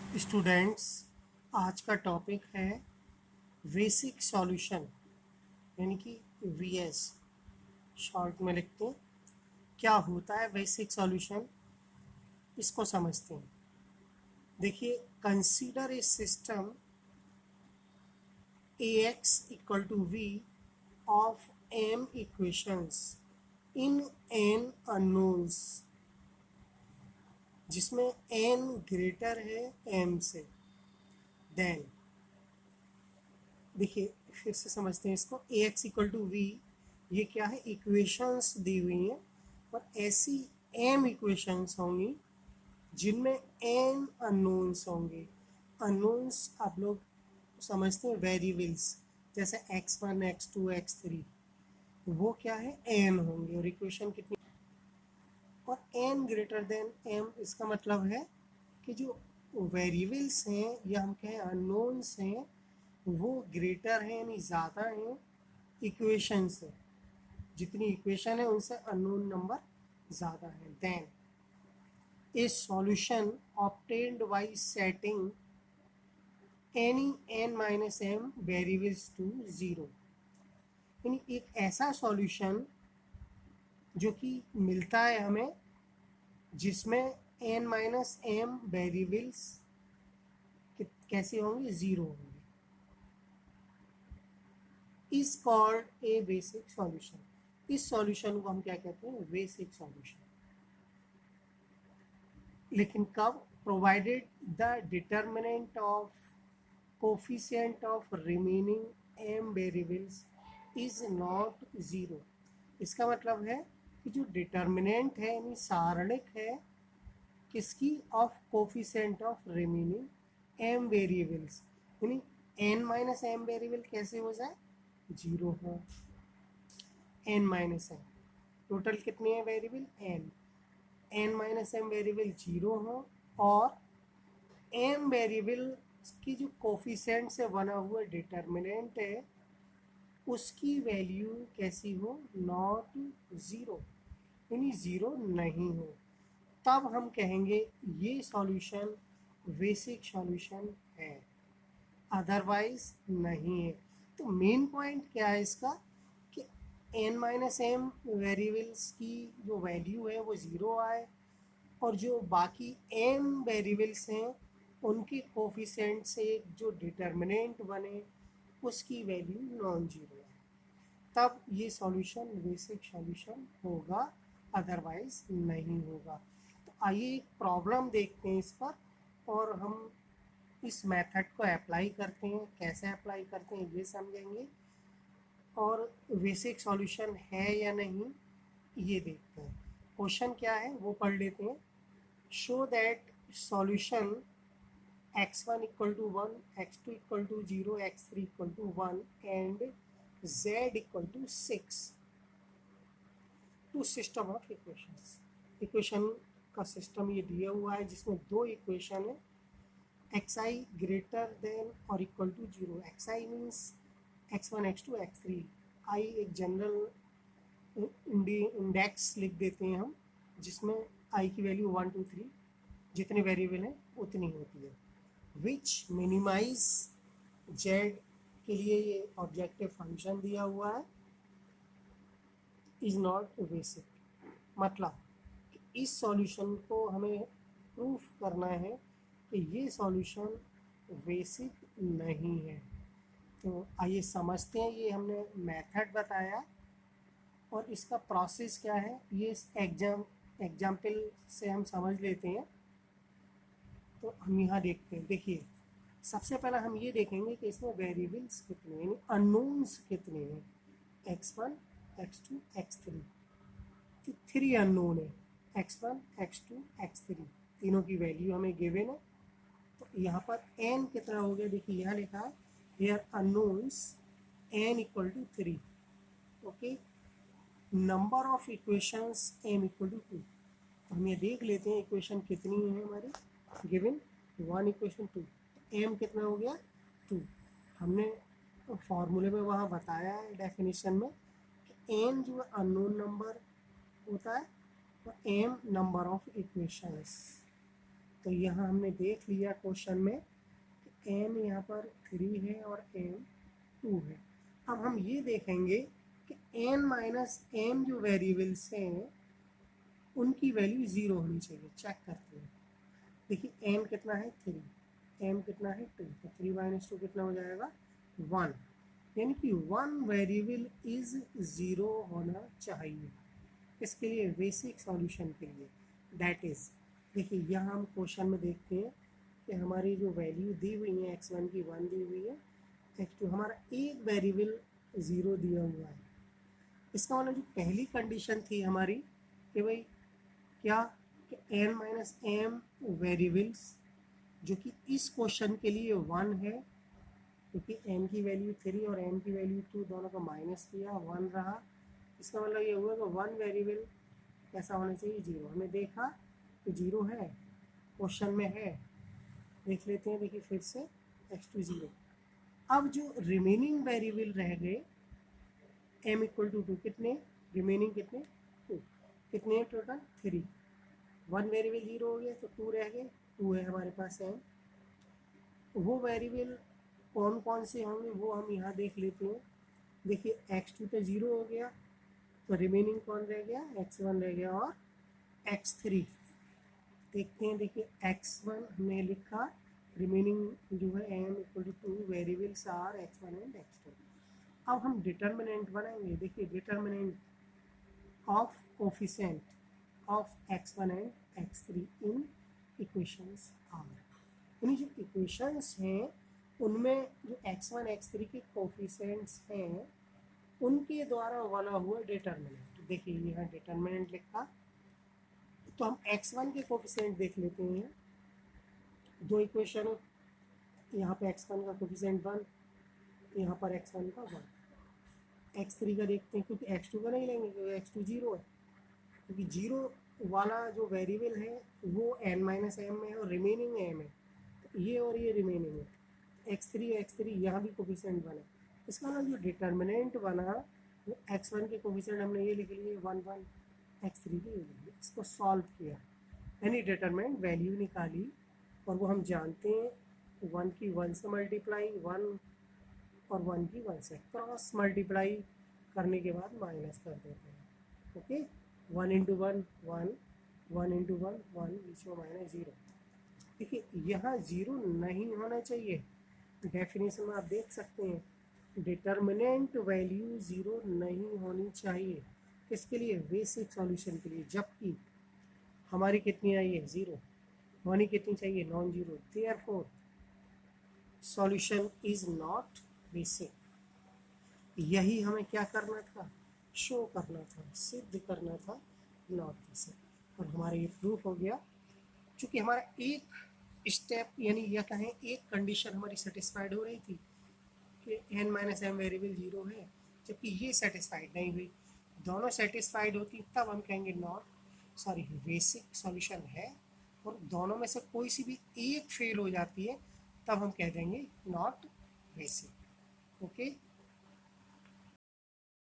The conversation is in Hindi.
स्टूडेंट्स, आज का टॉपिक है बेसिक सॉल्यूशन यानी कि वीएस, शॉर्ट में लिखते हैं। क्या होता है बेसिक सॉल्यूशन, इसको समझते हैं। देखिए, consider a system A X equal to V of M equations in N unknowns, जिसमें एन ग्रेटर है एम से। देन देखिए, फिर से समझते हैं इसको। A X equal to V, ये क्या है, इक्वेशंस दी हुई हैं और ऐसी एम इक्वेशंस होंगी जिनमें एन अननोन्स होंगे। अननोन्स आप लोग समझते हैं, वेरिएबल्स, जैसे x1 x2 x3, वो क्या है, एन होंगे। और इक्वेशन कितनी, और एन ग्रेटर देन एम, इसका मतलब है कि जो वेरिएबल्स हैं या हम कहें अननोन्स हैं, वो ग्रेटर हैं यानी ज़्यादा हैं इक्वेशन से। जितनी इक्वेशन है उनसे अननोन नंबर ज़्यादा है। Then a solution obtained by setting any n minus M variables to zero, यानी एक ऐसा सॉल्यूशन जो कि मिलता है हमें जिसमें n माइनस एम वेरिएबल्स कैसे होंगे, ज़ीरो होंगे, is called a basic solution. इस सॉल्यूशन को हम क्या कहते हैं, बेसिक सॉल्यूशन। लेकिन कब, provided the determinant of coefficient of remaining M variables is not zero. इसका मतलब है कि जो डिटर्मिनेंट है यानी सारणिक है किसकी, of coefficient of remaining M variables, यानी एन माइनस एम वेरिएबल कैसे हो जाए, जीरो हो। एन माइनस एम, टोटल कितने हैं variable, N, N minus M variable zero हो और एम वेरिएबल की जो कोफिशिएंट से बना हुआ डिटर्मिनेंट है उसकी वैल्यू कैसी हो, नॉट ज़ीरो, यानी ज़ीरो नहीं हो। तब हम कहेंगे ये सॉल्यूशन बेसिक सॉल्यूशन है, अदरवाइज नहीं है। तो मेन पॉइंट क्या है इसका कि एन माइनस एम वेरिएबल्स की जो वैल्यू है वो ज़ीरो आए और जो बाकी एम वेरिएबल्स हैं उनके कोफिशिएंट से जो डिटर्मिनेंट बने उसकी वैल्यू नॉन जीरो है, तब ये सॉल्यूशन बेसिक सॉल्यूशन होगा, अदरवाइज नहीं होगा। तो आइए एक प्रॉब्लम देखते हैं इस पर और हम इस मेथड को अप्लाई करते हैं। कैसे अप्लाई करते हैं ये समझेंगे और बेसिक सॉल्यूशन है या नहीं ये देखते हैं। क्वेश्चन क्या है वो पढ़ लेते हैं। Show that solution x1 equal to 1, x2 equal to 0, x3 equal to 1 and z equal to 6 to system of equations. Equation का सिस्टम ये दिया हुआ है जिसमें दो इक्वेशन है, xi ग्रेटर देन और equal to 0। xi means x1 x2 x3, i एक जनरल इंडेक्स लिख देते हैं हम जिसमें i की वैल्यू 1 2 3 जितने वेरिएबल हैं उतनी होती है। विच मिनिमाइज z के लिए ये ऑब्जेक्टिव फंक्शन दिया हुआ है, इज़ नॉट बेसिक। मतलब इस सॉल्यूशन को हमें प्रूफ करना है कि ये सॉल्यूशन बेसिक नहीं है। तो आइए समझते हैं, ये हमने मेथड बताया और इसका प्रोसेस क्या है ये एग्जाम्पल से हम समझ लेते हैं। तो हम यहाँ देखते हैं। देखिए, सबसे पहले हम ये देखेंगे कि इसमें वेरिएबल्स कितने हैं, यानी अननोन्स कितने हैं। x1 x2 x3, तो थ्री अननोन है, x1 x2 x3, तीनों की वैल्यू हमें गिवन है। तो यहाँ पर n कितना हो गया, देखिए यहाँ लिखा है here unknowns n equal to 3। Okay, number of equations m equal to 2। तो हम ये देख लेते हैं इक्वेशन कितनी है हमारी गिवन, 1 इक्वेशन 2, m कितना हो गया 2। हमने फॉर्मूले में वहाँ बताया है डेफिनेशन में कि n जो है अननोन नंबर होता है और m नंबर ऑफ इक्वेशंस। तो यहाँ हमने देख लिया क्वेश्चन में कि n यहाँ पर 3 है और m 2 है। अब हम ये देखेंगे कि n माइनस m जो वेरिएबल्स हैं उनकी वैल्यू 0 होनी चाहिए। चेक करते हैं। देखिए n कितना है 3, m कितना है 2, तो 3 माइनस 2 कितना हो जाएगा 1, यानी कि 1 वेरिएबल इज 0 होना चाहिए। इसके लिए बेसिक सॉल्यूशन के लिए दैट इज, देखिए यहाँ हम क्वेश्चन में देखते हैं कि हमारी जो वैल्यू दी हुई है x1 की 1 दी हुई है, x2 हमारा एक वेरिएबल 0 दिया हुआ है। इसका मतलब जो पहली कंडीशन थी हमारी कि भाई क्या कि n माइनस एम वेरिएबल्स जो कि इस क्वेश्चन के लिए 1 है, क्योंकि n की वैल्यू 3 और n की वैल्यू 2 दोनों का माइनस किया 1 रहा। इसका मतलब ये हुआ कि 1 वेरिएबल कैसा होना चाहिए 0। हमने देखा कि 0 है, क्वेश्चन में है, देख लेते हैं। देखिए फिर से x2 0। अब जो रिमेनिंग वेरिएबल रह गए m इक्वल टू 2, कितने रिमेनिंग कितने 2, कितने टोटल 3। 1 वेरिएबल 0 हो गया तो 2 रह गए, 2 है हमारे पास m। वो वेरिएबल कौन कौन से होंगे वो हम यहाँ देख लेते हैं। देखिए x2 तो 0 हो गया, तो रिमेनिंग कौन रह गया x1 रह गया और x3 देखते हैं। देखिए x1 हमने लिखा, रिमेनिंग जो है m equal to 2 variables are x1 and x2। अब हम डिटर्मिनेंट बनाएंगे। देखिए determinant of coefficient of x1 and x3 in equations are, यानी जो इक्वेशंस हैं उनमें जो x1 x3 के कोफिशिएंट्स हैं उनके द्वारा बना हुआ डिटर्मिनेंट। देखिए यहाँ डिटर्मिनेंट लिखा, तो हम x1 के कोफिशिएंट देख लेते हैं। दो इक्वेशन, यहाँ पे x1 का कोफिशिएंट 1, यहाँ पर x1 का 1। x3 का देखते हैं, क्योंकि x2 का नहीं लेंगे क्योंकि x2 0 है, क्योंकि 0 वाला जो वेरिएबल है वो n माइनस एम में है और रिमेनिंग m है, तो ये और ये रिमेनिंग है। x3 यहाँ भी कोफिशिएंट बना, इसका मतलब जो डिटर्मिनेंट बना वो x1 के कोफिशिएंट हमने ये लिख लिए 1 1, x3 के ये लिख लिए। इसको सॉल्व किया, यानी डिटर्मिनेंट वैल्यू निकाली, और वो हम जानते हैं 1 की 1 से मल्टीप्लाई, 1 और 1 की 1 से क्रॉस मल्टीप्लाई करने के बाद माइनस कर देते हैं। ओके, 1 इंटू 1 1, 1 इंटू 1 1, बीच में माइनस 0। देखिए यहाँ 0 नहीं होना चाहिए। डेफिनेशन में आप देख सकते हैं डिटर्मिनेंट वैल्यू 0 नहीं होनी चाहिए। किसके लिए बेसिक सॉल्यूशन के लिए, जबकि हमारी कितनी आई है 0 होनी कितनी चाहिए non zero. Therefore solution is not basic. यही हमें क्या करना था, शो करना था, सिद्ध करना था नॉट बेसिक, और हमारा ये प्रूफ हो गया। चूँकि हमारा एक स्टेप यानी यह कहें एक कंडीशन हमारी सेटिस्फाइड हो रही थी कि n माइनस एम वेरिएबल 0 है, जबकि ये सेटिस्फाइड नहीं हुई। दोनों सेटिस्फाइड होती तब हम कहेंगे बेसिक सॉल्यूशन है, और दोनों में से कोई सी भी एक फेल हो जाती है तब हम कह देंगे नॉट बेसिक। ओके।